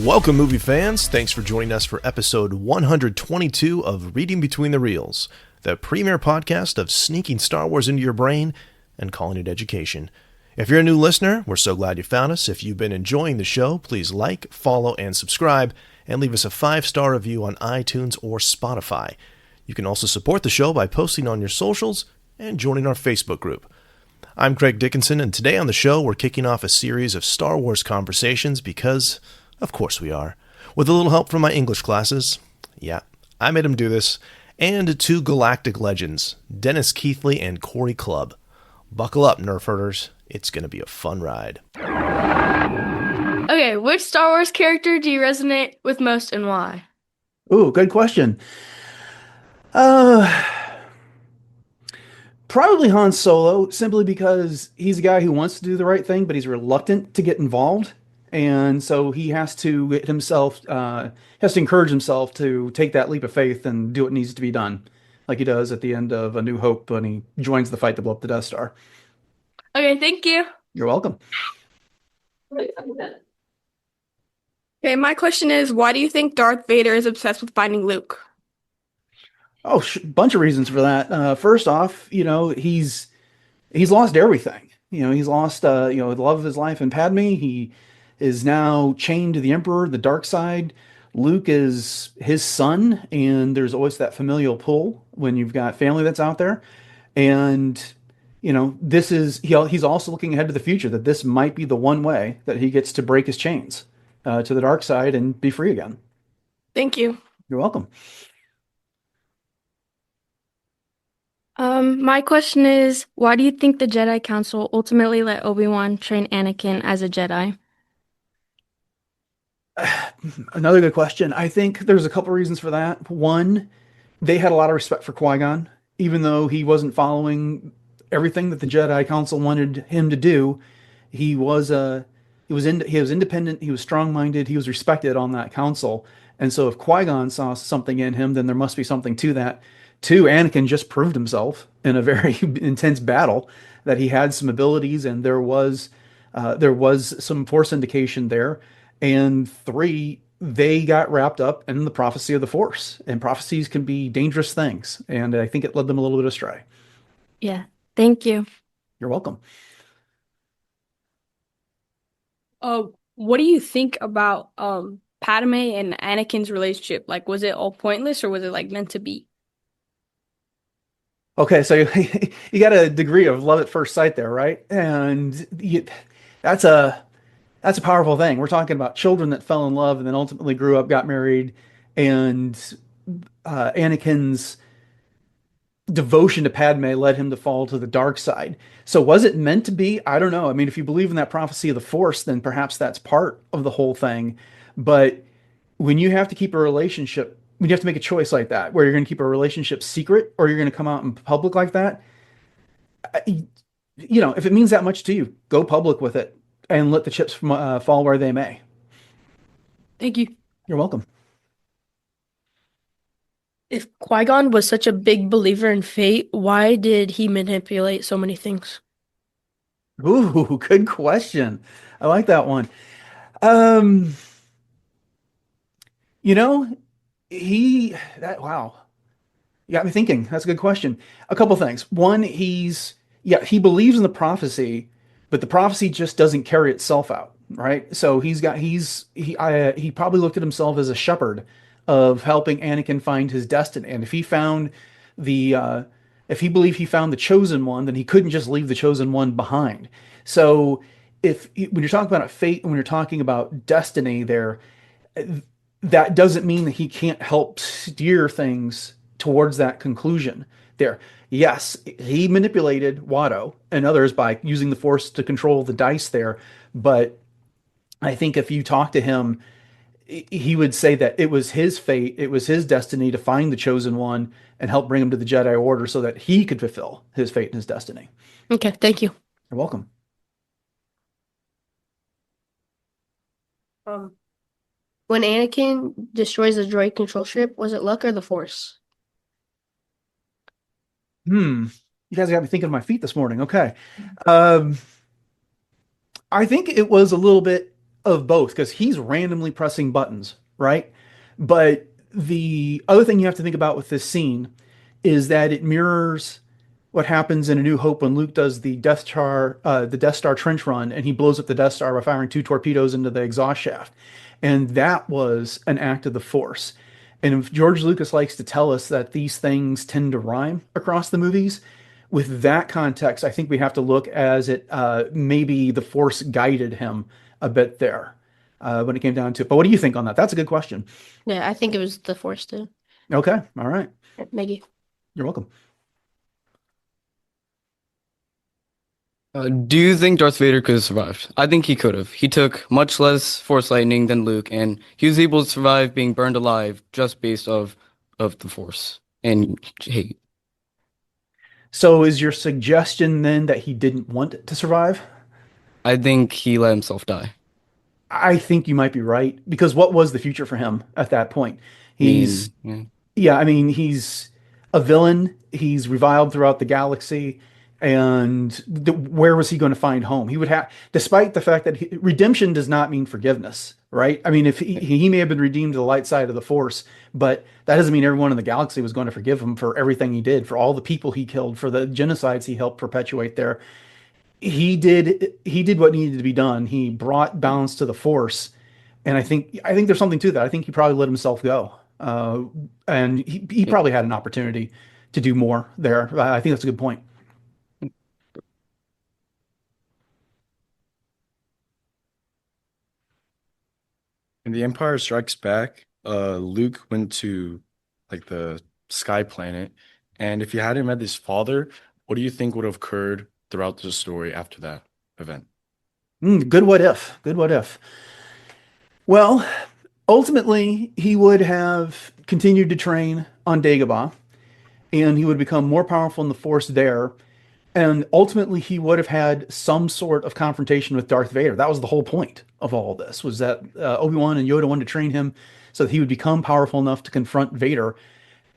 Welcome, movie fans. Thanks for joining us for episode 122 of Reading Between the Reels, the premier podcast of sneaking Star Wars into your brain and calling it education. If you're a new listener, we're so glad you found us. If you've been enjoying the show, please like, follow, and subscribe, and leave us a 5-star review on iTunes or Spotify. You can also support the show by posting on your socials and joining our Facebook group. I'm Craig Dickinson, and today on the show, we're kicking off a series of Star Wars conversations because, of course we are, with a little help from my English classes. Yeah, I made them do this, and two galactic legends, Dennis Keithley and Cory Clubb. Buckle up, Nerf herders. It's going to be a fun ride. Okay, which Star Wars character do you resonate with most and why? Ooh, good question. Probably Han Solo, simply because he's a guy who wants to do the right thing, but he's reluctant to get involved. And so he has to get himself, has to encourage himself to take that leap of faith and do what needs to be done, like he does at the end of A New Hope when he joins the fight to blow up the Death Star. Okay, thank you. You're welcome. Okay, my question is, why do you think Darth Vader is obsessed with finding Luke? Oh, bunch of reasons for that. First off, he's lost everything. He's lost the love of his life in Padme. He is now chained to the Emperor, the dark side. Luke is his son, and there's always that familial pull when you've got family that's out there. And he's also looking ahead to the future, that this might be the one way that he gets to break his chains to the dark side and be free again. Thank you. You're welcome. My question is, why do you think the Jedi Council ultimately let Obi-Wan train Anakin as a Jedi? Another good question. I think there's a couple reasons for that. One, they had a lot of respect for Qui-Gon, even though he wasn't following everything that the Jedi Council wanted him to do. He was independent, he was strong-minded, he was respected on that council. And so if Qui-Gon saw something in him, then there must be something to that. Two, Anakin just proved himself in a very intense battle that he had some abilities, and there was some Force indication there. And three, they got wrapped up in the prophecy of the Force, and prophecies can be dangerous things, and I think it led them a little bit astray. Yeah, thank you. You're welcome. What do you think about Padme and Anakin's relationship? Like, was it all pointless or was it like meant to be? Okay, so you got a degree of love at first sight there, right? And that's a powerful thing. We're talking about children that fell in love and then ultimately grew up, got married, and Anakin's devotion to Padme led him to fall to the dark side. So was it meant to be? I don't know. I mean, if you believe in that prophecy of the Force, then perhaps that's part of the whole thing. But when you have to keep a relationship, when you have to make a choice like that, where you're going to keep a relationship secret or you're going to come out in public like that, if it means that much to you, go public with it and let the chips fall where they may. Thank you. You're welcome. If Qui-Gon was such a big believer in fate, why did he manipulate so many things? Ooh, good question. I like that one. Um, you know, wow. You got me thinking. That's a good question. A couple things. One, he believes in the prophecy, but the prophecy just doesn't carry itself out, right? So he probably looked at himself as a shepherd of helping Anakin find his destiny. And the if he believed he found the chosen one, then he couldn't just leave the chosen one behind. So when you're talking about a fate, when you're talking about destiny there, that doesn't mean that he can't help steer things towards that conclusion there. Yes, he manipulated Watto and others by using the Force to control the dice there, but I think if you talk to him, he would say that it was his fate, it was his destiny to find the chosen one and help bring him to the Jedi Order so that he could fulfill his fate and his destiny. Okay, thank you. You're welcome. When Anakin destroys the droid control ship, was it luck or the Force? You guys got me thinking of my feet this morning. Okay. I think it was a little bit of both because he's randomly pressing buttons, right? But the other thing you have to think about with this scene is that it mirrors what happens in A New Hope when Luke does the Death Star trench run, and he blows up the Death Star by firing two torpedoes into the exhaust shaft, and that was an act of the Force. And if George Lucas likes to tell us that these things tend to rhyme across the movies, with that context, I think we have to look as it maybe the Force guided him a bit there when it came down to it. But what do you think on that? That's a good question. Yeah, I think it was the Force too. Okay, all right, Maggie. you're welcome. Do you think Darth Vader could have survived? I think he could have. He took much less Force lightning than Luke, and he was able to survive being burned alive just based of the Force and hate. So is your suggestion then that he didn't want to survive? I think he let himself die. I think you might be right because what was the future for him at that point? I He's mean, yeah. Yeah, I mean, he's a villain. He's reviled throughout the galaxy. And where was he going to find home? He would have, despite the fact that redemption does not mean forgiveness, right? I mean, if he may have been redeemed to the light side of the Force, but that doesn't mean everyone in the galaxy was going to forgive him for everything he did, for all the people he killed, for the genocides he helped perpetuate there. He did what needed to be done. He brought balance to the Force, and I think there's something to that. I think he probably let himself go, and he probably had an opportunity to do more there. I think that's a good point. In The Empire Strikes Back, Luke went to like the sky planet, and if he hadn't met his father, what do you think would have occurred throughout the story after that event? Good what if. Good what if. Well, ultimately, he would have continued to train on Dagobah, and he would become more powerful in the Force there. And ultimately, he would have had some sort of confrontation with Darth Vader. That was the whole point of all this, was that Obi-Wan and Yoda wanted to train him so that he would become powerful enough to confront Vader.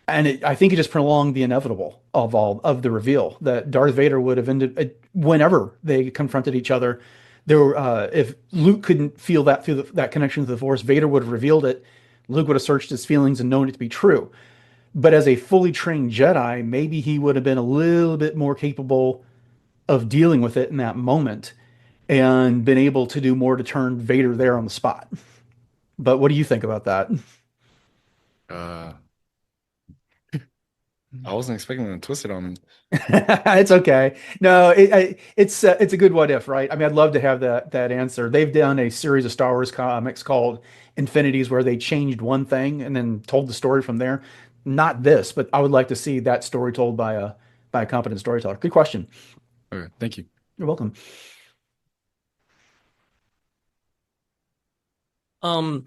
And I think it just prolonged the inevitable of all of the reveal that Darth Vader would have ended whenever they confronted each other. If Luke couldn't feel that through that connection to the Force, Vader would have revealed it. Luke would have searched his feelings and known it to be true. But as a fully trained Jedi, maybe he would have been a little bit more capable of dealing with it in that moment and been able to do more to turn Vader there on the spot. But what do you think about that? Uh, I wasn't expecting them to twist it on me. It's okay. No, it's a good what if, right? I mean, I'd love to have that answer. They've done a series of Star Wars comics called Infinities where they changed one thing and then told the story from there. Not this, but I would like to see that story told by a competent storyteller. Good question. Okay, thank you. You're welcome. Um,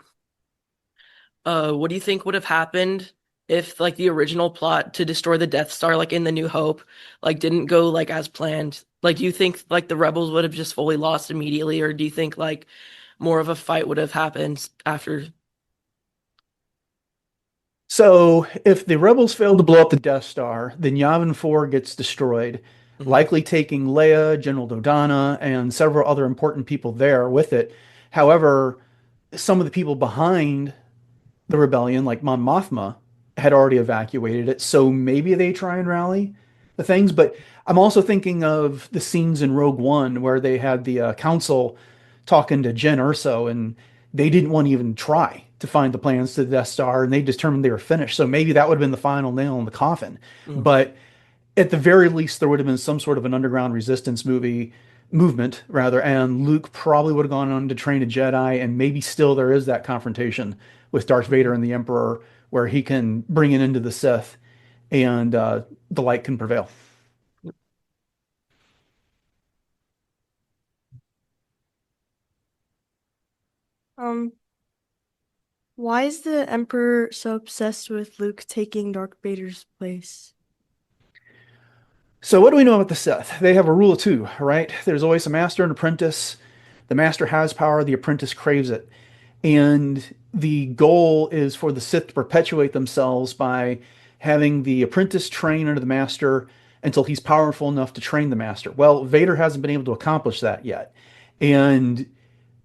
what do you think would have happened if like the original plot to destroy the Death Star, like in The New Hope, like didn't go like as planned? Like, do you think like the rebels would have just fully lost immediately, or do you think like more of a fight would have happened after? So if the rebels fail to blow up the Death Star, then Yavin 4 gets destroyed, Mhm. likely taking Leia, General Dodonna, and several other important people there with it. However, some of the people behind the rebellion, like Mon Mothma, had already evacuated it. So maybe they try and rally the things. But I'm also thinking of the scenes in Rogue One where they had the council talking to Jen Erso, and they didn't want to even try to find the plans to the Death Star, and they determined they were finished. So maybe that would have been the final nail in the coffin. Mhm. But at the very least, there would have been some sort of an underground resistance movement rather, and Luke probably would have gone on to train a Jedi, and maybe still there is that confrontation with Darth Vader and the Emperor where he can bring it into the Sith, and the light can prevail. Um, why is the Emperor so obsessed with Luke taking Darth Vader's place? So what do we know about the Sith? They have a rule of two, right? There's always a master and apprentice. The master has power, the apprentice craves it. And the goal is for the Sith to perpetuate themselves by having the apprentice train under the master until he's powerful enough to train the master. Well, Vader hasn't been able to accomplish that yet. And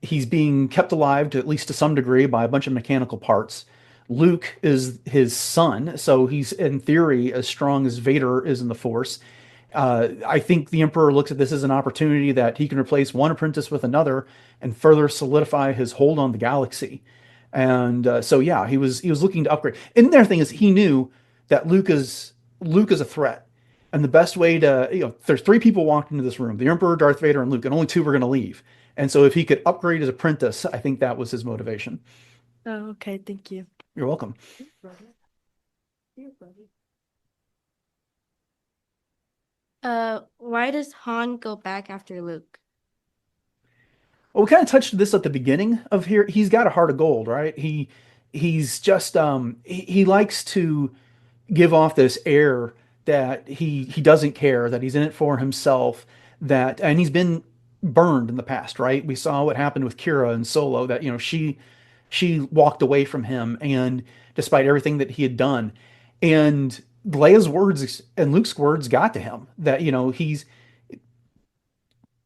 he's being kept alive to at least to some degree by a bunch of mechanical parts. Luke is his son, so he's in theory as strong as Vader is in the Force. I think the Emperor looks at this as an opportunity that he can replace one apprentice with another and further solidify his hold on the galaxy. And so yeah, he was looking to upgrade. And the other thing is he knew that Luke is a threat. And the best way to, there's three people walked into this room, the Emperor, Darth Vader, and Luke, and only two were going to leave. And so if he could upgrade his apprentice, I think that was his motivation. Oh, okay, thank you. You're welcome. Why does Han go back after Luke? Well, we kind of touched this at the beginning of here. He's got a heart of gold, right? He's just he likes to give off this air that he doesn't care, that he's in it for himself, and he's been burned in the past, right? We saw what happened with Kira and Solo, that she walked away from him, and despite everything that he had done, and Leia's words and Luke's words got to him, that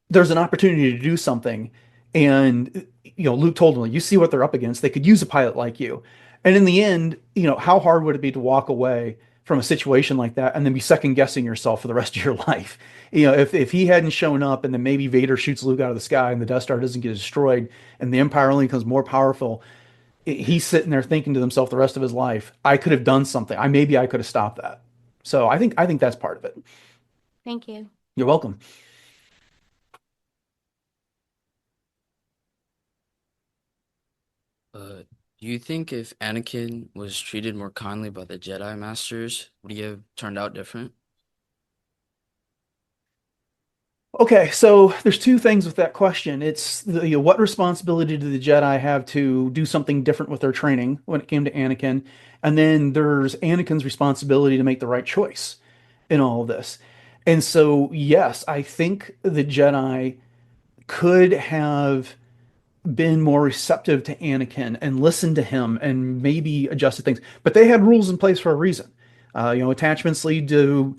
there's an opportunity to do something. And Luke told him, you see what they're up against, they could use a pilot like you. And in the end, how hard would it be to walk away from a situation like that and then be second guessing yourself for the rest of your life? If he hadn't shown up, and then maybe Vader shoots Luke out of the sky and the Death Star doesn't get destroyed and the Empire only becomes more powerful, he's sitting there thinking to himself the rest of his life, I could have done something. Maybe I could have stopped that. So I think that's part of it. Thank you. You're welcome. Do you think if Anakin was treated more kindly by the Jedi Masters, would he have turned out different? Okay, so there's two things with that question. It's what responsibility do the Jedi have to do something different with their training when it came to Anakin, and then there's Anakin's responsibility to make the right choice in all of this. And so, yes, I think the Jedi could have been more receptive to Anakin and listened to him and maybe adjusted things. But they had rules in place for a reason. Attachments lead to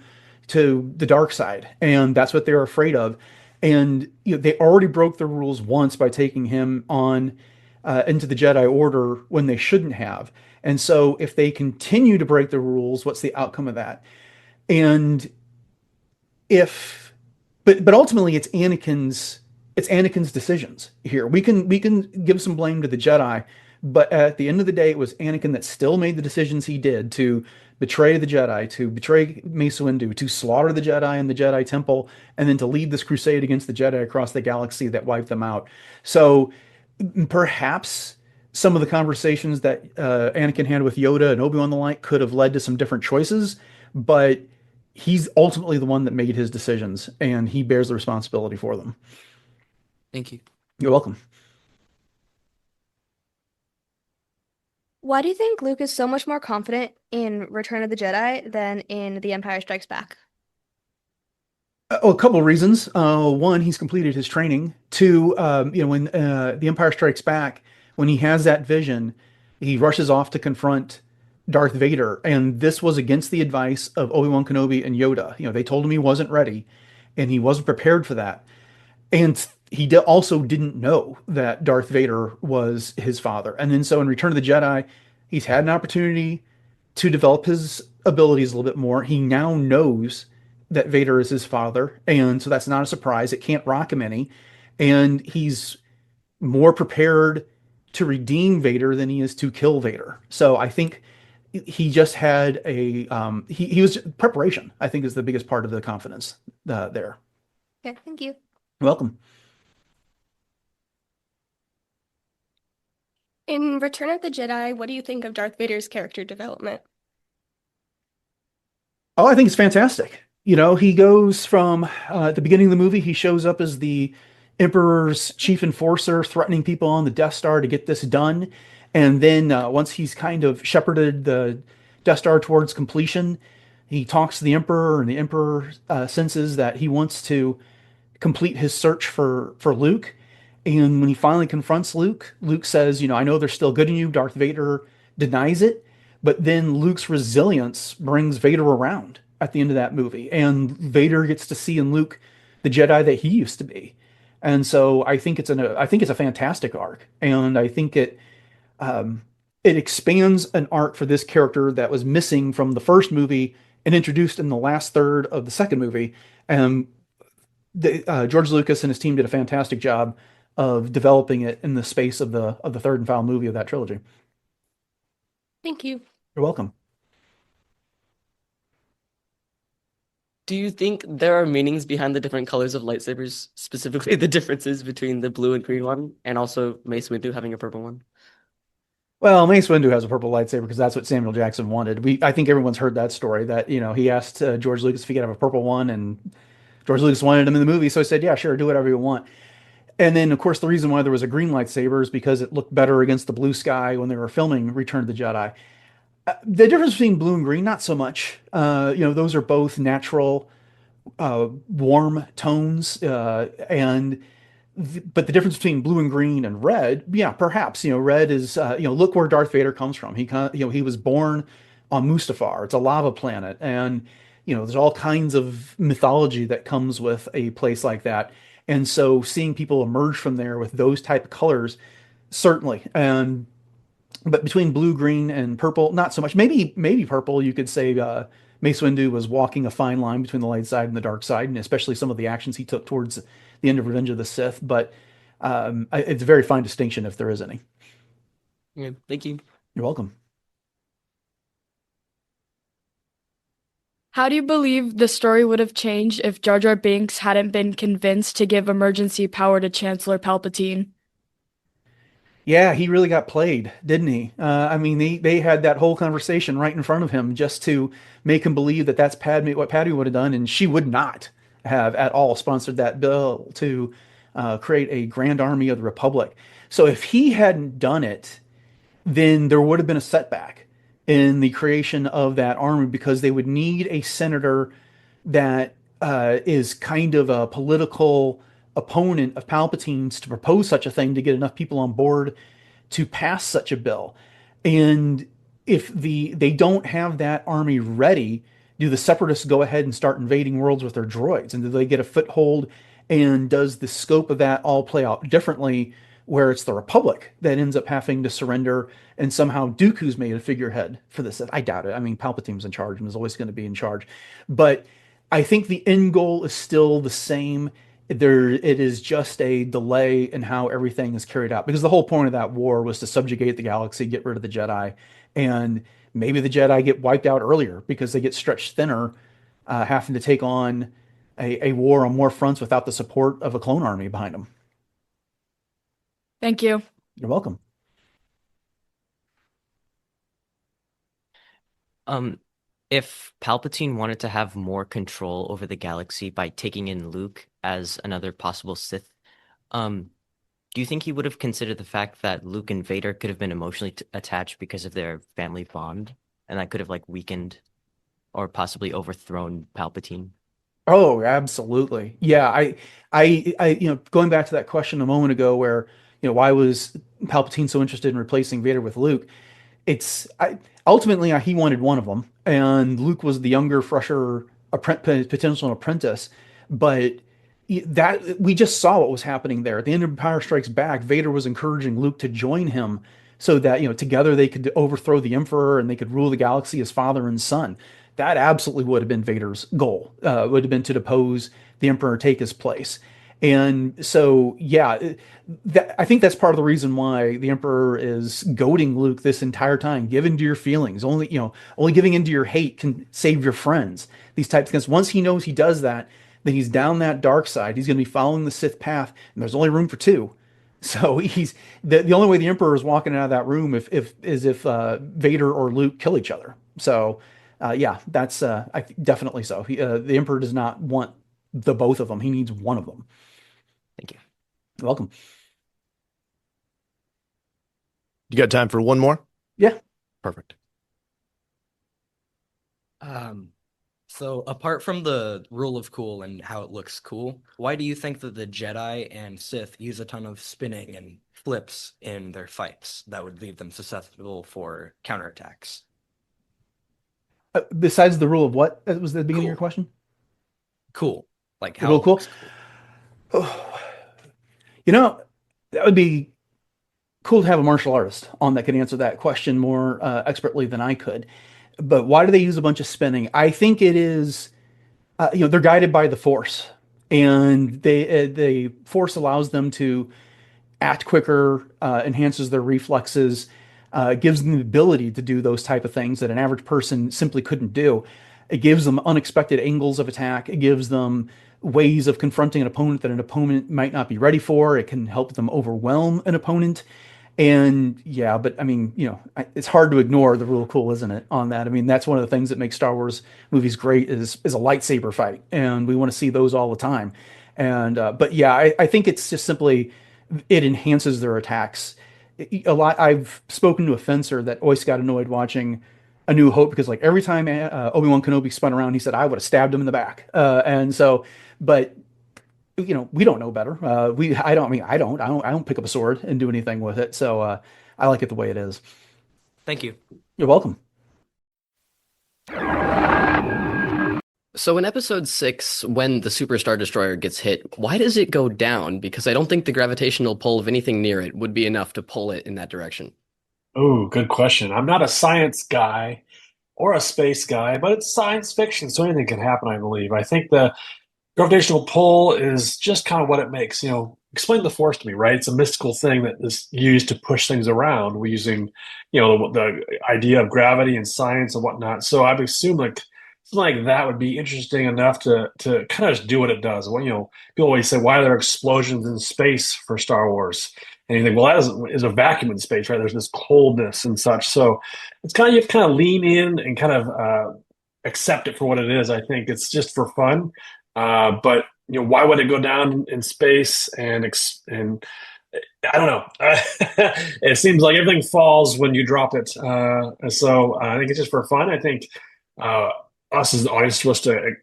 the dark side, and that's what they were afraid of. And they already broke the rules once by taking him on into the Jedi Order when they shouldn't have. And so if they continue to break the rules, what's the outcome of that? And if but ultimately it's Anakin's decisions here. We can give some blame to the Jedi, but at the end of the day, it was Anakin that still made the decisions he did to betray the Jedi, to betray Mace Windu, to slaughter the Jedi in the Jedi Temple, and then to lead this crusade against the Jedi across the galaxy that wiped them out. So perhaps some of the conversations that Anakin had with Yoda and Obi-Wan and the like could have led to some different choices, but he's ultimately the one that made his decisions, and he bears the responsibility for them. Thank you. You're welcome. Why do you think Luke is so much more confident in Return of the Jedi than in The Empire Strikes Back? A couple of reasons. One, he's completed his training. Two, when The Empire Strikes Back, when he has that vision, he rushes off to confront Darth Vader, and this was against the advice of Obi-Wan Kenobi and Yoda. They told him he wasn't ready, and he wasn't prepared for that. And he also didn't know that Darth Vader was his father. And then so in Return of the Jedi, he's had an opportunity to develop his abilities a little bit more. He now knows that Vader is his father, and so that's not a surprise. It can't rock him any. And he's more prepared to redeem Vader than he is to kill Vader. So I think he just had he was preparation, I think, is the biggest part of the confidence there. Okay, thank you. You're welcome. In Return of the Jedi, what do you think of Darth Vader's character development? Oh, I think it's fantastic. He goes from at the beginning of the movie, he shows up as the Emperor's chief enforcer, threatening people on the Death Star to get this done. And then once he's kind of shepherded the Death Star towards completion, he talks to the Emperor, and the Emperor senses that he wants to complete his search for Luke. And when he finally confronts Luke, Luke says, I know there's still good in you. Darth Vader denies it. But then Luke's resilience brings Vader around at the end of that movie. And Vader gets to see in Luke the Jedi that he used to be. And so I think it's a fantastic arc, and I think um, it expands an arc for this character that was missing from the first movie and introduced in the last third of the second movie. And George Lucas and his team did a fantastic job of developing it in the space of the third and final movie of that trilogy. Thank you. You're welcome. Do you think there are meanings behind the different colors of lightsabers, specifically the differences between the blue and green one, and also Mace Windu having a purple one? Well, Mace Windu has a purple lightsaber because that's what Samuel Jackson wanted. I think everyone's heard that story that, he asked George Lucas if he could have a purple one, and George Lucas wanted him in the movie, so he said, "Yeah, sure, do whatever you want." And then, of course, the reason why there was a green lightsaber is because it looked better against the blue sky when they were filming Return of the Jedi. The difference between blue and green, not so much. Those are both natural, warm tones, but the difference between blue and green and red, yeah, perhaps. Red is, look where Darth Vader comes from. He was born on Mustafar. It's a lava planet, and there's all kinds of mythology that comes with a place like that. And so, seeing people emerge from there with those type of colors, certainly. And but between blue, green, and purple, not so much. Maybe purple. You could say Mace Windu was walking a fine line between the light side and the dark side, and especially some of the actions he took towards the end of Revenge of the Sith. But it's a very fine distinction if there is any. Yeah, thank you. You're welcome. How do you believe the story would have changed if Jar Jar Binks hadn't been convinced to give emergency power to Chancellor Palpatine? Yeah, he really got played, didn't he? I mean, they had that whole conversation right in front of him just to make him believe that that's what Padme would have done, and she would not have at all sponsored that bill to create a Grand Army of the Republic. So if he hadn't done it, then there would have been a setback in the creation of that army because they would need a senator that is kind of a political opponent of Palpatine's to propose such a thing to get enough people on board to pass such a bill. And if they don't have that army ready, do the separatists go ahead and start invading worlds with their droids? And do they get a foothold? And does the scope of that all play out differently, where it's the Republic that ends up having to surrender and somehow Dooku's made a figurehead for this? I doubt it. I mean, Palpatine's in charge and is always going to be in charge. But I think the end goal is still the same. It is just a delay in how everything is carried out, because the whole point of that war was to subjugate the galaxy, get rid of the Jedi, and maybe the Jedi get wiped out earlier because they get stretched thinner, having to take on a war on more fronts without the support of a clone army behind them. Thank you. You're welcome. If Palpatine wanted to have more control over the galaxy by taking in Luke as another possible Sith, do you think he would have considered the fact that Luke and Vader could have been emotionally attached because of their family bond, and that could have weakened or possibly overthrown Palpatine? Oh, absolutely. Yeah, going back to that question a moment ago, where why was Palpatine so interested in replacing Vader with Luke? Ultimately he wanted one of them, and Luke was the younger, fresher potential apprentice. But that we just saw what was happening there at the end of Empire Strikes Back. Vader was encouraging Luke to join him so that together they could overthrow the Emperor and they could rule the galaxy as father and son. That absolutely would have been Vader's goal. Would have been to depose the Emperor, take his place. And so, yeah, I think that's part of the reason why the Emperor is goading Luke this entire time. Give into your feelings. Only giving into your hate can save your friends. These types of things. Once he knows he does that, then he's down that dark side. He's going to be following the Sith path, and there's only room for two. So he's the only way the Emperor is walking out of that room if Vader or Luke kill each other. So, yeah, that's definitely so. The Emperor does not want the both of them. He needs one of them. Thank you. You're welcome. You got time for one more? Yeah. Perfect. So apart from the rule of cool and how it looks cool, why do you think that the Jedi and Sith use a ton of spinning and flips in their fights that would leave them susceptible for counterattacks? Besides the rule of what? That was the beginning of your question? Cool. Like The how rule it cool? looks cool. You know, that would be cool to have a martial artist on that could answer that question more expertly than I could. But why do they use a bunch of spinning? I think it is, they're guided by the Force, and the Force allows them to act quicker, enhances their reflexes, gives them the ability to do those type of things that an average person simply couldn't do. It gives them unexpected angles of attack. It gives them ways of confronting an opponent that an opponent might not be ready for. It can help them overwhelm an opponent. And yeah, but I mean, it's hard to ignore the rule of cool, isn't it? On that, I mean, that's one of the things that makes Star Wars movies great is a lightsaber fight, and we want to see those all the time. And but yeah, I think it's just simply it enhances their attacks a lot. I've spoken to a fencer that always got annoyed watching A New Hope because like every time Obi-Wan Kenobi spun around, he said I would have stabbed him in the back. And so, but we don't know better. I don't pick up a sword and do anything with it. So I like it the way it is. Thank you. You're welcome. So in episode 6, when the Superstar Destroyer gets hit, why does it go down? Because I don't think the gravitational pull of anything near it would be enough to pull it in that direction. Oh, good question. I'm not a science guy or a space guy, but it's science fiction, so anything can happen, I believe. I think the gravitational pull is just kind of what it makes. Explain the force to me, right? It's a mystical thing that is used to push things around. We're using, the idea of gravity and science and whatnot. So I've assumed like something like that would be interesting enough to kind of just do what it does. Well, people always say, why are there explosions in space for Star Wars? And you think, well, that is a vacuum in space, right? There's this coldness and such. So it's kind of, you have to kind of lean in and kind of accept it for what it is. I think it's just for fun. But why would it go down in space? And I don't know. It seems like everything falls when you drop it. So I think it's just for fun. I think us as the audience are supposed to,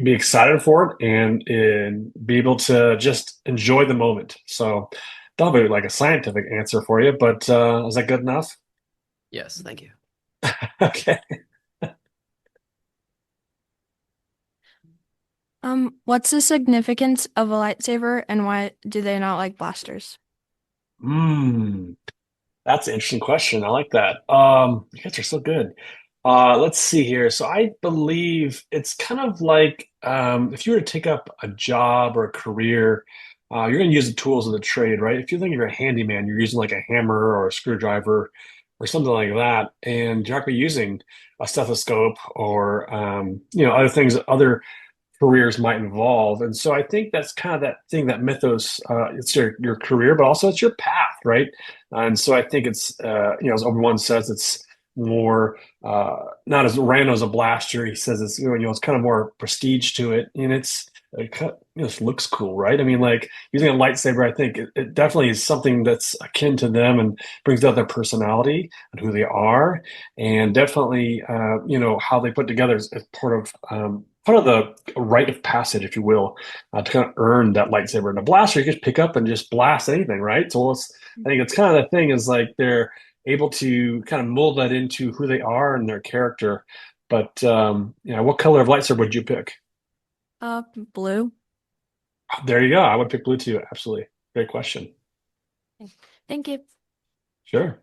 be excited for it and be able to just enjoy the moment. So that'll be like a scientific answer for you. But is that good enough? Yes, thank you. Okay. What's the significance of a lightsaber and why do they not like blasters? That's an interesting question. I like that. You guys are so good. Let's see here. So I believe it's kind of like if you were to take up a job or a career, you're going to use the tools of the trade, right? If you think you're a handyman, you're using like a hammer or a screwdriver or something like that, and you're not going to be using a stethoscope or other things that other careers might involve. And so I think that's kind of that thing, that mythos. It's your career, but also it's your path, right? And so I think it's as Obi-Wan says, it's more not as random as a blaster. He says it's it's kind of more prestige to it, and it just looks cool, right? I mean, like using a lightsaber, I think it definitely is something that's akin to them and brings out their personality and who they are, and definitely how they put together is part of the rite of passage, if you will, to kind of earn that lightsaber. And a blaster, you just pick up and just blast anything, right? So I think it's kind of the thing is like they're able to kind of mold that into who they are and their character. But what color of lightsaber would you pick? Blue. There you go. I would pick blue too. Absolutely. Great question. Thank you. Sure.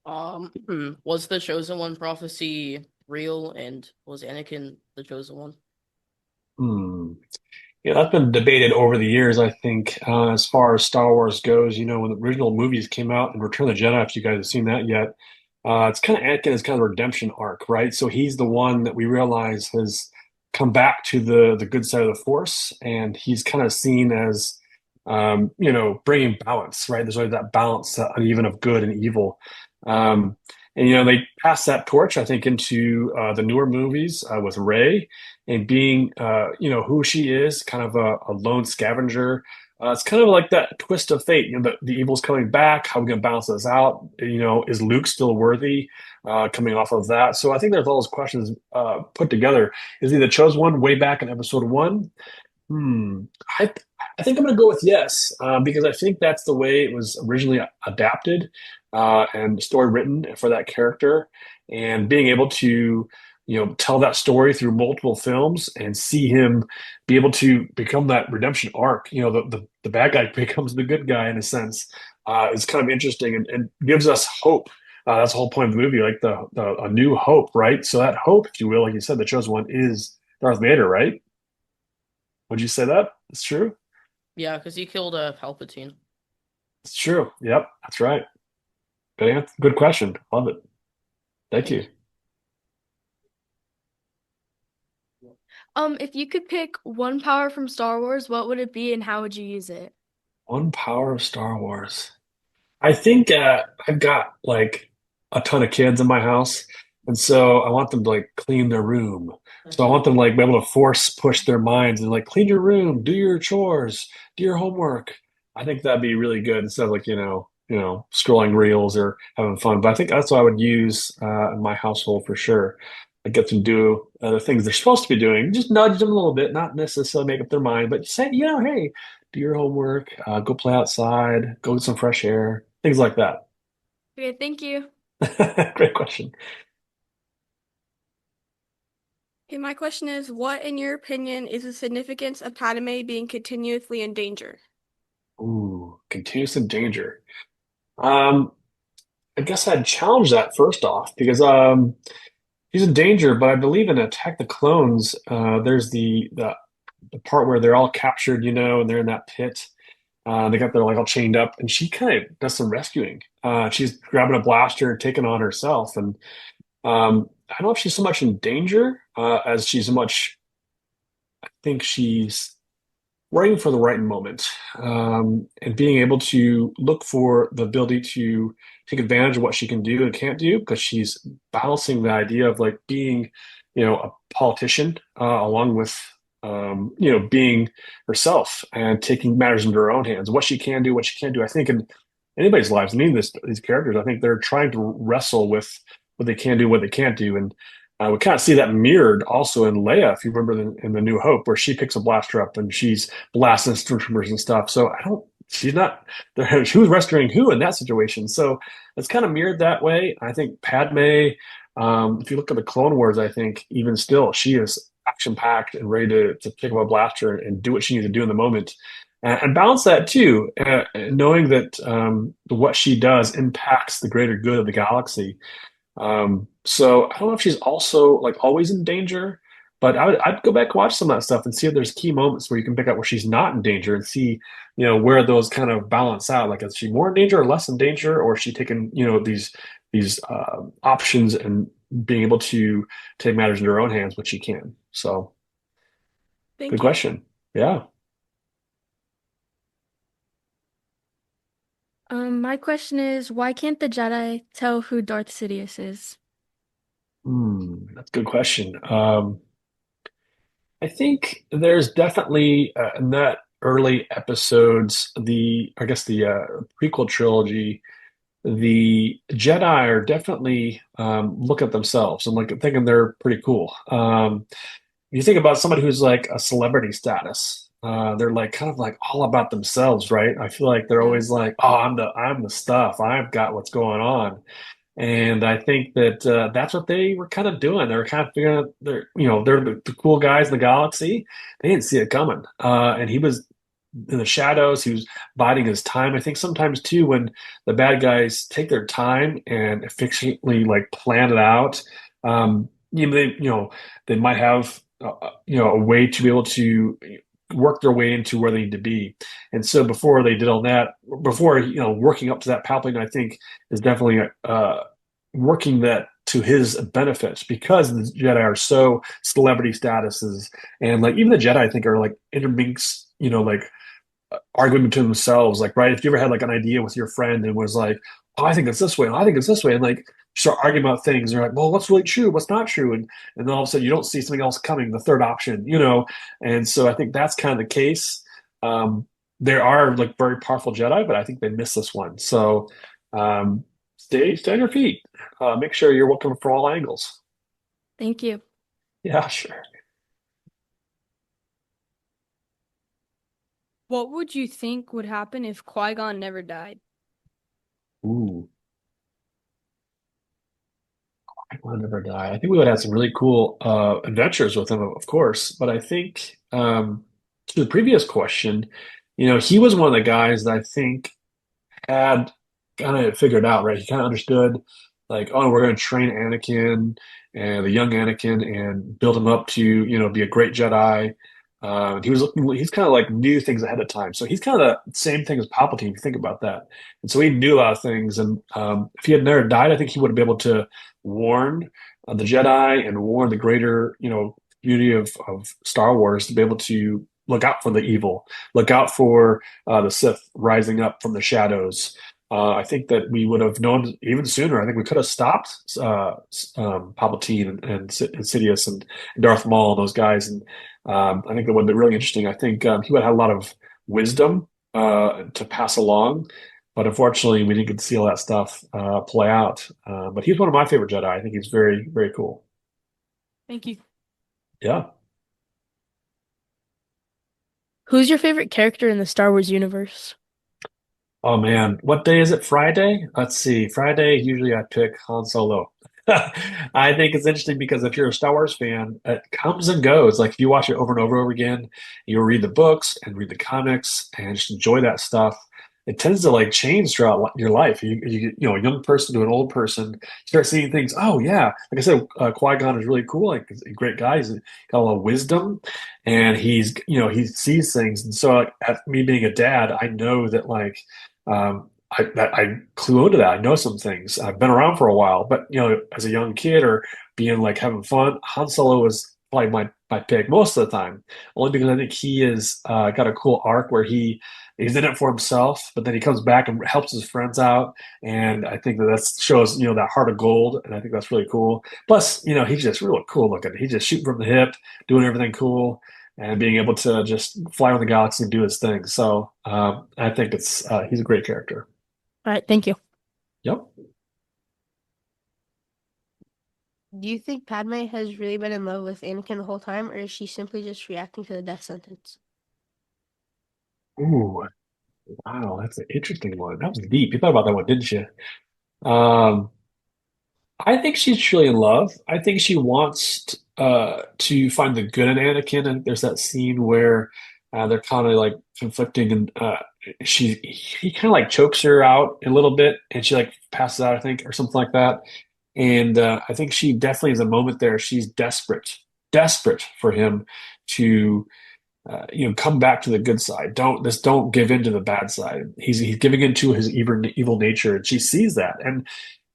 Was the Chosen One prophecy real, and was Anakin the Chosen One? Yeah, that's been debated over the years, I think, as far as Star Wars goes. When the original movies came out and Return of the Jedi, if you guys have seen that yet, it's kind of Anakin is kind of a redemption arc, right? So he's the one that we realize has come back to the good side of the Force, and he's kind of seen as, bringing balance, right? There's always that balance, uneven of good and evil. And they passed that torch, I think, into the newer movies with Rey and being, who she is, kind of a lone scavenger. It's kind of like that twist of fate. The evil's coming back. How are we going to balance this out? Is Luke still worthy? Coming off of that, so I think there's all those questions put together. Is he the chosen one way back in Episode 1? I think I'm going to go with yes, because I think that's the way it was originally adapted and story written for that character, and being able to tell that story through multiple films and see him be able to become that redemption arc. The bad guy becomes the good guy in a sense. Is kind of interesting and gives us hope. That's the whole point of the movie, like the a new hope, right? So that hope, if you will, like you said, the chosen one is Darth Vader, right? Would you say that? It's true? Yeah, because he killed Palpatine. It's true. Yep, that's right. Good answer. Good question. Love it. Thank you. If you could pick one power from Star Wars, what would it be and how would you use it? One power of Star Wars. I think I've got like a ton of kids in my house, and so I want them to like clean their room. So I want them to like be able to force push their minds and like clean your room, do your chores, do your homework. I think that'd be really good instead of like scrolling reels or having fun. But I think that's what I would use in my household for sure. I get them to do the things they're supposed to be doing. Just nudge them a little bit, not necessarily make up their mind, but say, hey, do your homework, go play outside, go get some fresh air, things like that. Okay, thank you. Great question. Okay, my question is, what, in your opinion, is the significance of Padme being continuously in danger? Ooh, continuous in danger. Um, I guess I'd challenge that first off because he's in danger, but I believe in Attack the Clones, there's the part where they're all captured, and they're in that pit. They got their like all chained up, and she kind of does some rescuing. She's grabbing a blaster and taking on herself, and I don't know if she's so much in danger as she's much. I think she's waiting for the right moment and being able to look for the ability to take advantage of what she can do and can't do because she's balancing the idea of like being, a politician along with, being herself and taking matters into her own hands, what she can do, what she can't do. I think in anybody's lives, I mean, these characters, I think they're trying to wrestle with what they can do, what they can't do. And we kind of see that mirrored also in Leia, if you remember in the New Hope, where she picks a blaster up and she's blasting stormtroopers and stuff. So she's not, who's rescuing who in that situation. So it's kind of mirrored that way. I think Padme, if you look at the Clone Wars, I think even still, she is action packed and ready to pick up a blaster and do what she needs to do in the moment. And balance that too, knowing that what she does impacts the greater good of the galaxy. So I don't know if she's also like always in danger, but I'd go back and watch some of that stuff and see if there's key moments where you can pick out where she's not in danger and see, where those kind of balance out. Like, is she more in danger or less in danger, or is she taking, these options and being able to take matters into her own hands, which she can. So, Thank good you. question. Yeah. My question is, why can't the Jedi tell who Darth Sidious is? That's a good question. I think there's definitely in that early episodes, I guess the prequel trilogy, the Jedi are definitely look at themselves and like thinking they're pretty cool. You think about somebody who's like a celebrity status, they're like kind of like all about themselves, right? I feel like they're always like, oh, I'm the stuff. I've got what's going on. And I think that that's what they were kind of doing. They were kind of figuring out they're the cool guys in the galaxy. They didn't see it coming. And he was in the shadows. He was biding his time. I think sometimes too, when the bad guys take their time and efficiently like plan it out, they might have a way to be able to work their way into where they need to be. And so before they did all that, before working up to that, Palpatine, I think, is definitely working that to his benefit because the Jedi are so celebrity statuses, and like even the Jedi, I think, are like interminx, like arguing between themselves. Like, right, if you ever had like an idea with your friend and was like, oh, I think it's this way, and I think it's this way, and like start arguing about things, and you're like, well, what's really true, what's not true, and then all of a sudden you don't see something else coming, the third option, and so I think that's kind of the case. There are like very powerful Jedi, but I think they miss this one. So stay on your feet. Make sure you're looking for all angles. Thank you. Yeah, sure. What would you think would happen if Qui-Gon never died? Ooh. Will never die. I think we would have some really cool adventures with him, of course. But I think to the previous question, he was one of the guys that I think had kind of figured out, right? He kind of understood, like, oh, we're going to train Anakin and the young Anakin and build him up to, be a great Jedi. He's kind of like knew things ahead of time. So he's kind of the same thing as Palpatine, if you think about that. And so he knew a lot of things. And if he had never died, I think he would have been able to warn the Jedi and warn the greater, community of Star Wars to be able to look out for the evil, look out for the Sith rising up from the shadows. I think that we would have known even sooner. I think we could have stopped Palpatine and Insidious and Darth Maul and those guys. And I think that would have been really interesting. I think he would have had a lot of wisdom to pass along. But unfortunately, we didn't get to see all that stuff play out. But he's one of my favorite Jedi. I think he's very, very cool. Thank you. Yeah. Who's your favorite character in the Star Wars universe? Oh man, what day is it? Friday? Let's see. Friday, usually I pick Han Solo. I think it's interesting because if you're a Star Wars fan, it comes and goes. Like if you watch it over and over again, you'll read the books and read the comics and just enjoy that stuff. It tends to like change throughout your life. A young person to an old person start seeing things. Oh yeah, like I said, Qui-Gon is really cool. Like he's a great guy. He's got a lot of wisdom, and he sees things. And so, like, at me being a dad, I know that I clue into that. I know some things. I've been around for a while, but as a young kid or being like having fun, Han Solo was probably my pick most of the time. Only because I think he is got a cool arc where he's in it for himself, but then he comes back and helps his friends out, and I think that shows that heart of gold, and I think that's really cool. Plus, he's just really cool looking. He's just shooting from the hip, doing everything cool and being able to just fly around the galaxy and do his thing. So I think he's a great character. All right, thank you. Yep. Do you think Padme has really been in love with Anakin the whole time, or is she simply just reacting to the death sentence? Ooh, wow, that's an interesting one. That was deep. You thought about that one, didn't you? Um, I think she's truly in love. I think she wants to find the good in Anakin. And there's that scene where they're kind of like conflicting, and he kind of like chokes her out a little bit, and she like passes out, I think, or something like that. And I think she definitely is a moment there. She's desperate for him to come back to the good side. Don't give in to the bad side. He's giving into his evil nature, and she sees that. And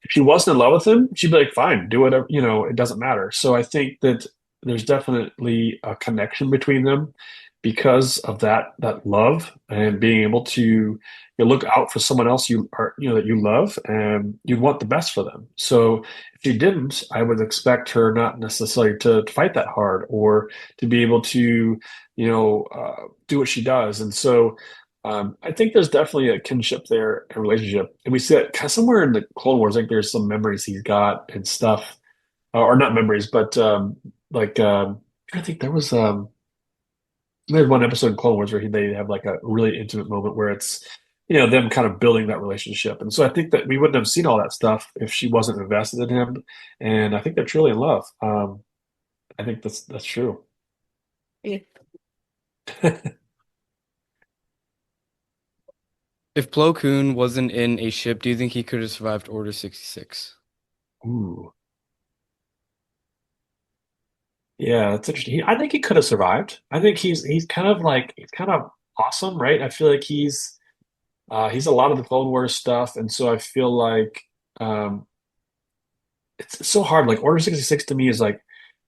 if she wasn't in love with him, she'd be like, fine, do whatever, it doesn't matter. So I think that there's definitely a connection between them because of that love and being able to look out for someone else that you love, and you want the best for them. So if she didn't, I would expect her not necessarily to fight that hard or to be able to do what she does. And so I think there's definitely a kinship there, a relationship. And we see that kind of somewhere in the Clone Wars, like there's some memories he's got and stuff, or not memories, but I think there's one episode in Clone Wars where they have like a really intimate moment where it's, them kind of building that relationship. And so I think that we wouldn't have seen all that stuff if she wasn't invested in him. And I think they're truly in love. I think that's true. Yeah. If Plo Koon wasn't in a ship, do you think he could have survived Order 66? Ooh. Yeah, that's interesting. I think he could have survived. I think he's kind of awesome, right? I feel like he's a lot of the Clone Wars stuff, and so I feel like um, it's so hard. Like Order 66 to me is like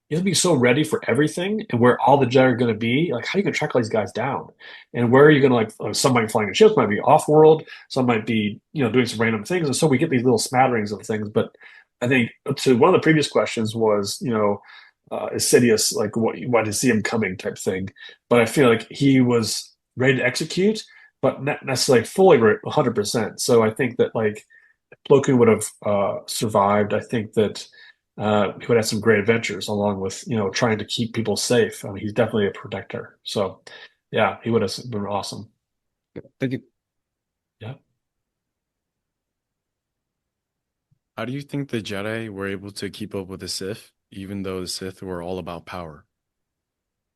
you have to be so ready for everything and where all the Jedi are going to be. Like, how are you going to track all these guys down? And where are you going to some might be flying in ships, might be off world, some might be doing some random things, and so we get these little smatterings of things. But I think to one of the previous questions was is Sidious like what to see him coming type thing, but I feel like he was ready to execute, but not necessarily fully 100%. So I think that like Plo Koon would have survived. I think that he would have some great adventures along with trying to keep people safe. I mean, he's definitely a protector. So yeah, he would have been awesome. Thank you. Yeah. How do you think the Jedi were able to keep up with the Sith, even though the Sith were all about power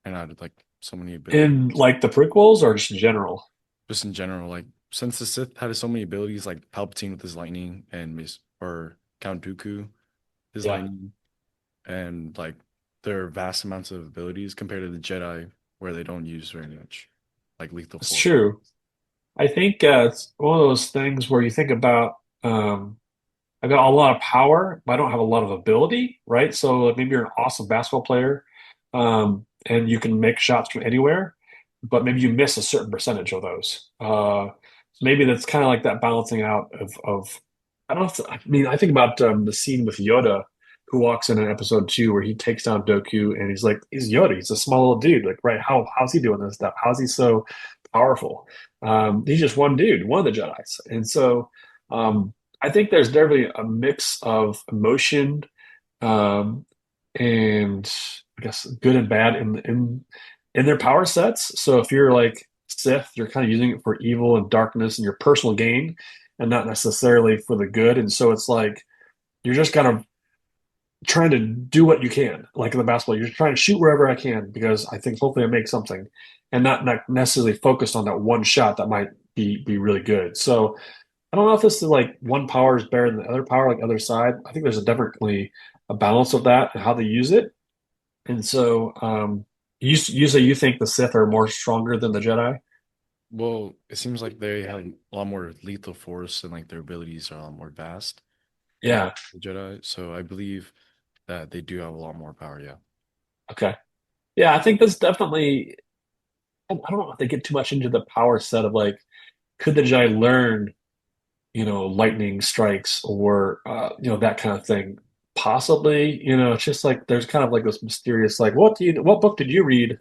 and had like so many abilities? In like the prequels or just in general? Just in general, like since the Sith had so many abilities, like Palpatine with his lightning and or Count Dooku, his Yeah, lightning, and like their vast amounts of abilities compared to the Jedi, where they don't use very much, like lethal it's force. true. I think it's one of those things where you think about I got a lot of power, but I don't have a lot of ability, right? So like maybe you're an awesome basketball player, and you can make shots from anywhere, but maybe you miss a certain percentage of those. So maybe that's kind of like that balancing out of I don't know if I mean I think about the scene with Yoda who walks in episode 2 where he takes down Doku and he's like he's Yoda, he's a small little dude, like right? How's he doing this stuff? How's he so powerful? He's just one dude, one of the Jedi's, and so. I think there's definitely a mix of emotion um, and I guess good and bad in their power sets. So if you're like Sith, you're kind of using it for evil and darkness and your personal gain, and not necessarily for the good. And so it's like you're just kind of trying to do what you can, like in the basketball. You're trying to shoot wherever I can because I think hopefully I make something, and not necessarily focused on that one shot that might be really good. So I don't know if this is like one power is better than the other power, like other side. I think there's definitely a balance of that and how they use it. And so, you say you think the Sith are more stronger than the Jedi? Well, it seems like they have a lot more lethal force and like their abilities are a lot more vast than Yeah. the Jedi. So I believe that they do have a lot more power. Yeah. Okay. Yeah, I think that's definitely. I don't know if they get too much into the power set of like, could the Jedi learn lightning strikes or that kind of thing. Possibly, it's just like there's kind of like this mysterious like what book did you read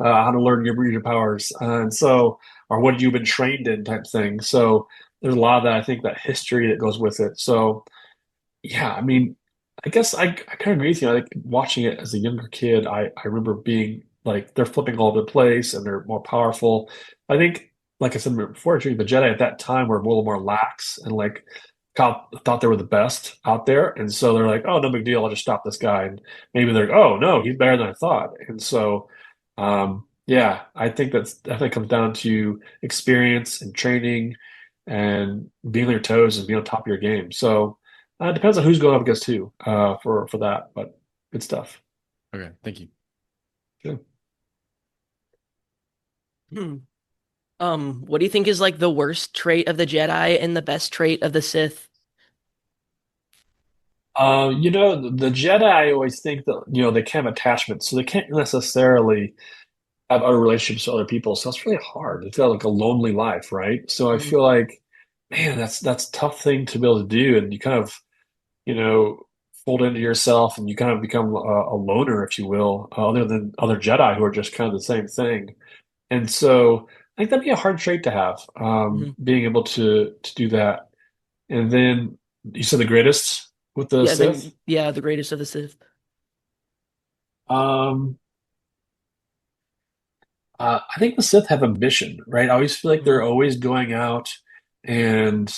how to learn your powers and so or what have you been trained in type thing. So there's a lot of that I think that history that goes with it. So yeah, I mean, I guess I kind of agree with you. Like watching it as a younger kid, I remember being like they're flipping all over the place and they're more powerful. I think, like I said before, the Jedi at that time were a little more lax and like thought they were the best out there, and so they're like, oh, no big deal, I'll just stop this guy. And maybe they're like, oh no, he's better than I thought. And so, yeah, I think that's definitely comes down to experience and training and being on your toes and being on top of your game. So. It depends on who's going up against who for that, but good stuff. Okay. Thank you. Sure. What do you think is like the worst trait of the Jedi and the best trait of the Sith? The Jedi, I always think that they can have attachments, so they can't necessarily have other relationships with other people. So it's really hard. It's got like a lonely life, right? So I Mhm. feel like, man, that's a tough thing to be able to do, and you kind of fold into yourself and you kind of become a loner, if you will, other than other Jedi who are just kind of the same thing. And so I think that'd be a hard trait to have, Mhm. being able to do that. And then you said the greatest with the Yeah, Sith. the greatest of the Sith. Um, I think the Sith have ambition, right? I always feel like they're Mhm. always going out and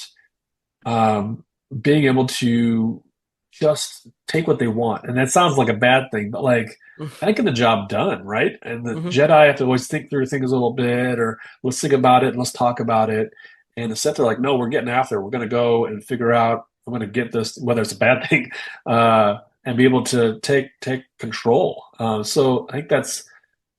um, being able to just take what they want. And that sounds like a bad thing, but like I think get the job done, right? And the Mhm. Jedi have to always think through things a little bit, or let's think about it and let's talk about it. And the Sith are like, no, we're getting after it. We're going to go and figure out. I'm going to get this, whether it's a bad thing, and be able to take control. So I think that's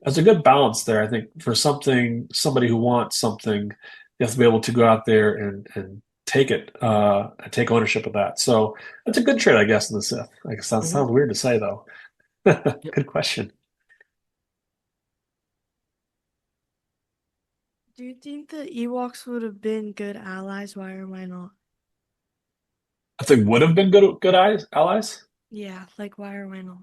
a good balance there. I think for somebody who wants something, you have to be able to go out there and take it and take ownership of that. So that's a good trait, I guess, in the Sith. Like, it Mhm. sounds weird to say, though. Yep. Good question. Do you think the Ewoks would have been good allies? Why or why not? I think would have been good allies. Yeah, like why or why not?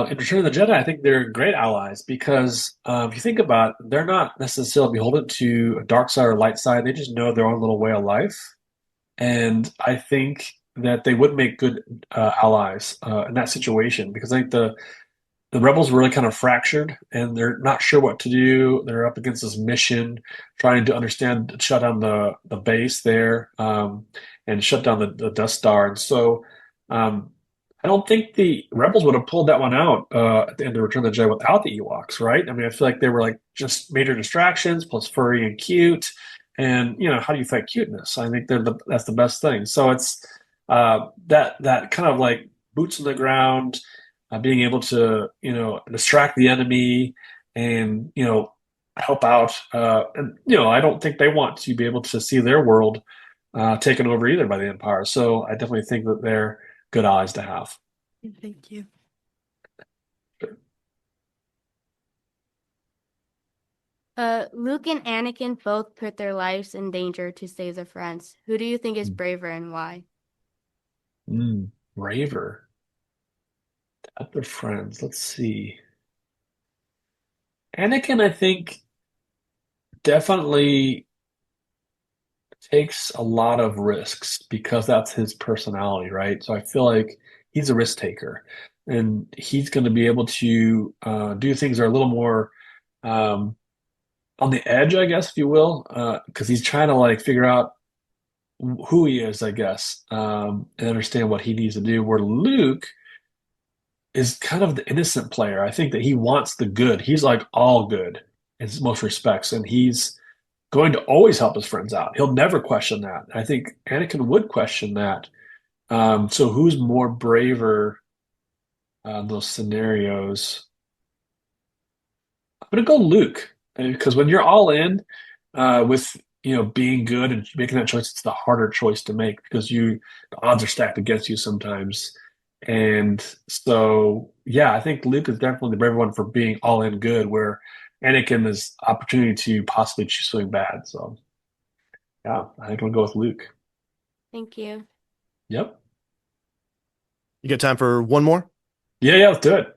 In Return of the Jedi, I think they're great allies because if you think about it, they're not necessarily beholden to a dark side or light side. They just know their own little way of life. And I think that they would make good allies in that situation because I think the rebels were really kind of fractured and they're not sure what to do. They're up against this mission, trying to understand, shut down the base there, and shut down the Death Star. And so, um, I don't think the rebels would have pulled that one out at the end of Return of the Jedi without the Ewoks, right? I mean, I feel like they were like just major distractions, plus furry and cute. And how do you fight cuteness? I think that's the best thing. So it's that kind of like boots on the ground, being able to distract the enemy and help out. And I don't think they want to be able to see their world taken over either by the Empire. So I definitely think that they're good allies to have. Thank you. Luke and Anakin both put their lives in danger to save their friends. Who do you think is braver and why? Braver. Other friends. Let's see. Anakin, I think, definitely takes a lot of risks because that's his personality, right? So I feel like he's a risk taker, and he's going to be able to do things that are a little more on the edge, I guess, if you will, because he's trying to like figure out who he is, I guess, and understand what he needs to do. Where Luke is kind of the innocent player. I think that he wants the good. He's like all good in most respects, and he's going to always help his friends out. He'll never question that. I think Anakin would question that. So who's more braver in those scenarios? I'm gonna go Luke because when you're all in with being good and making that choice, it's the harder choice to make because the odds are stacked against you sometimes. And so, yeah, I think Luke is definitely the braver one for being all in good, where Anakin is opportunity to possibly choose something bad. So, yeah, I think I'll go with Luke. Thank you. Yep. You got time for one more? Yeah, let's do it.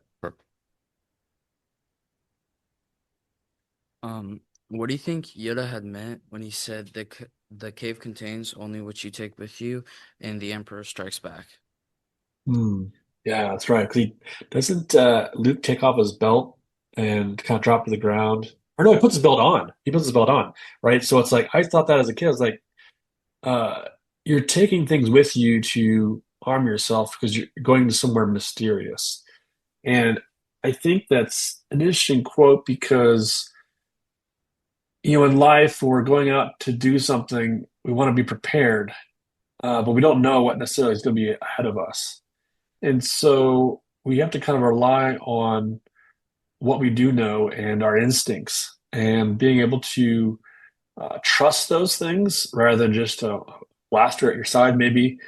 What do you think Yoda had meant when he said the cave contains only what you take with you in The Emperor Strikes Back? Yeah, that's right. 'Cause he doesn't Luke take off his belt and kind of drop to the ground. Or no, he puts his belt on. He puts his belt on, right? So it's like I thought that as a kid. I was like, you're taking things with you to arm yourself because you're going to somewhere mysterious. And I think that's an interesting quote because in life, when we're going out to do something, we want to be prepared, but we don't know what necessarily is going to be ahead of us. And so we have to kind of rely on what we do know and our instincts and being able to trust those things rather than just a blaster at your side, maybe,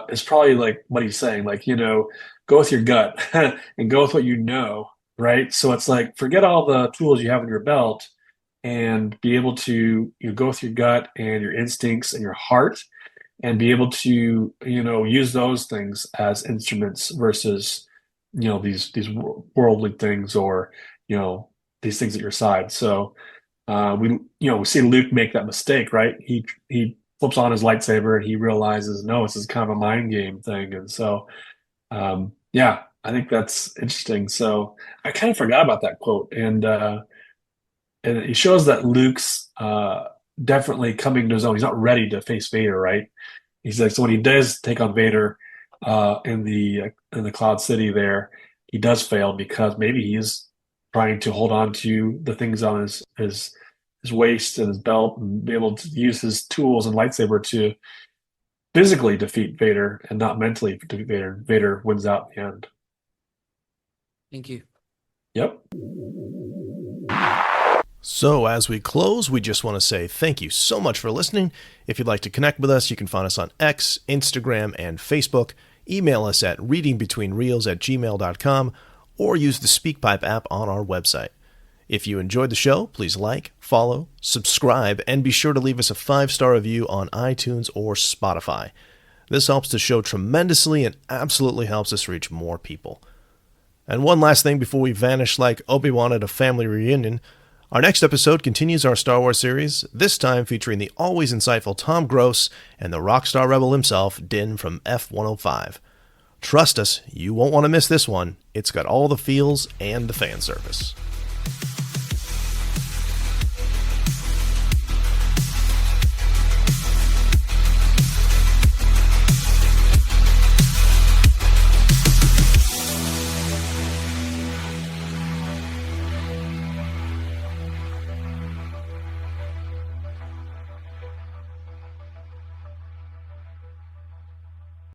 is probably like what he's saying. Like, go with your gut and go with what you know, right? So it's like, forget all the tools you have in your belt and be able to go with your gut and your instincts and your heart and be able to use those things as instruments versus these worldly things or these things at your side. So we see Luke make that mistake, right? He flips on his lightsaber and he realizes no, this is kind of a mind game thing. And so yeah, I think that's interesting. So I kind of forgot about that quote, and it shows that Luke's definitely coming to his own. He's not ready to face Vader, right? He's like, so when he does take on Vader in the Cloud City, there he does fail because maybe he's trying to hold on to the things on his waist and his belt and be able to use his tools and lightsaber to physically defeat Vader and not mentally defeat Vader. Vader wins out in the end. Thank you. Yep. So as we close, we just want to say thank you so much for listening. If you'd like to connect with us, you can find us on X, Instagram, and Facebook. Email us at readingbetweenreels@gmail.com or use the SpeakPipe app on our website. If you enjoyed the show, please like, follow, subscribe, and be sure to leave us a 5-star review on iTunes or Spotify. This helps the show tremendously and absolutely helps us reach more people. And one last thing before we vanish like Obi-Wan at a family reunion, our next episode continues our Star Wars series, this time featuring the always insightful Tom Gross and the rockstar rebel himself, Din from F-105. Trust us, you won't want to miss this one. It's got all the feels and the fan service.